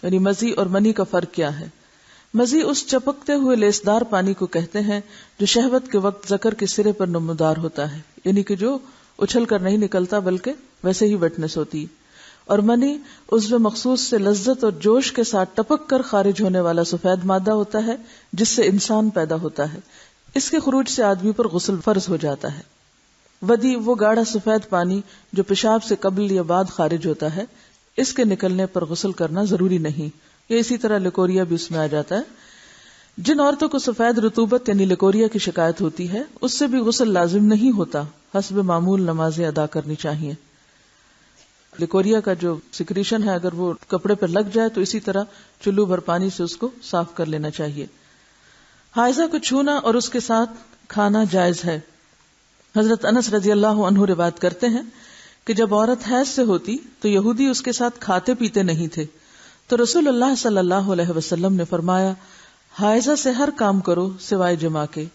یعنی مزی اور منی کا فرق کیا ہے؟ مزی اس چپکتے ہوئے لیسدار پانی کو کہتے ہیں جو شہوت کے وقت ذکر کے سرے پر نمودار ہوتا ہے، یعنی کہ جو اچھل کر نہیں نکلتا بلکہ ویسے ہی ویٹنس ہوتی ہے. اور منی عضو مخصوص سے لذت اور جوش کے ساتھ ٹپک کر خارج ہونے والا سفید مادہ ہوتا ہے جس سے انسان پیدا ہوتا ہے. اس کے خروج سے آدمی پر غسل فرض ہو جاتا ہے. ودی وہ گاڑھا سفید پانی جو پیشاب سے قبل یا بعد خارج ہوتا ہے، اس کے نکلنے پر غسل کرنا ضروری نہیں. یا اسی طرح لکوریا بھی اس میں آ جاتا ہے. جن عورتوں کو سفید رطوبت یعنی لکوریا کی شکایت ہوتی ہے اس سے بھی غسل لازم نہیں ہوتا، حسب معمول نمازیں ادا کرنی چاہیے. لکوریا کا جو سیکریشن ہے اگر وہ کپڑے پر لگ جائے تو اسی طرح چلو بھر پانی سے اس کو صاف کر لینا چاہیے. حائضہ کو چھونا اور اس کے ساتھ کھانا جائز ہے. حضرت انس رضی اللہ عنہ روایت کرتے ہیں کہ جب عورت حیض سے ہوتی تو یہودی اس کے ساتھ کھاتے پیتے نہیں تھے، تو رسول اللہ صلی اللہ علیہ وسلم نے فرمایا حائضہ سے ہر کام کرو سوائے جماع کے،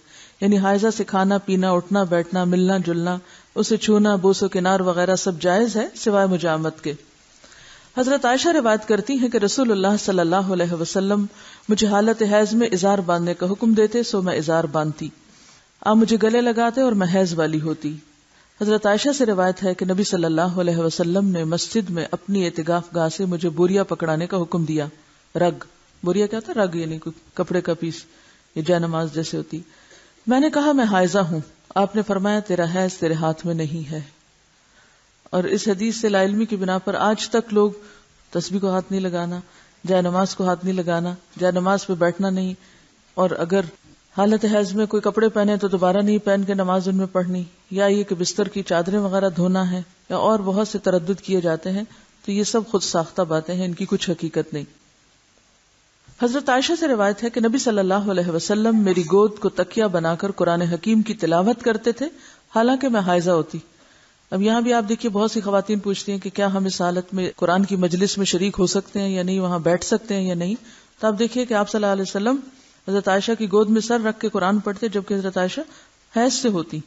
یعنی حائضہ سے کھانا پینا، اٹھنا بیٹھنا، ملنا جلنا، اسے چھونا، بوس و کنار وغیرہ سب جائز ہے سوائے مجامت کے. حضرت عائشہ روایت کرتی ہیں کہ رسول اللہ صلی اللہ علیہ وسلم مجھے حالت حیض میں ازار باندھنے کا حکم دیتے، سو میں ازار باندھتی. آپ مجھے گلے لگاتے اور میں حیض والی ہوتی. حضرت عائشہ سے روایت ہے کہ نبی صلی اللہ علیہ وسلم نے مسجد میں اپنی اعتکاف گاہ سے مجھے بوریا پکڑانے کا حکم دیا. رگ، بوریا کیا تھا؟ رگ یعنی کپڑے کا پیس، یہ جے نماز جیسے ہوتی. میں نے کہا میں حائضہ ہوں. آپ نے فرمایا تیرا حیض تیرے ہاتھ میں نہیں ہے. اور اس حدیث سے لا علمی کی بنا پر آج تک لوگ تسبیح کو ہاتھ نہیں لگانا، جے نماز کو ہاتھ نہیں لگانا، جے نماز پہ بیٹھنا نہیں، اور اگر حالت حیض میں کوئی کپڑے پہنے تو دوبارہ نہیں پہن کے نماز ان میں پڑھنی، یا یہ کہ بستر کی چادریں وغیرہ دھونا ہے، یا اور بہت سے تردد کیے جاتے ہیں. تو یہ سب خود ساختہ باتیں ہیں، ان کی کچھ حقیقت نہیں. حضرت عائشہ سے روایت ہے کہ نبی صلی اللہ علیہ وسلم میری گود کو تکیہ بنا کر قرآن حکیم کی تلاوت کرتے تھے حالانکہ میں حائضہ ہوتی. اب یہاں بھی آپ دیکھیے بہت سی خواتین پوچھتی ہیں کہ کیا ہم اس حالت میں قرآن کی مجلس میں شریک ہو سکتے ہیں یا نہیں، وہاں بیٹھ سکتے ہیں یا نہیں. تو آپ دیکھیے کہ آپ صلی اللہ علیہ وسلم حضرت عائشہ کی گود میں سر رکھ کے قرآن پڑھتے جبکہ حضرت عائشہ حیض سے ہوتی.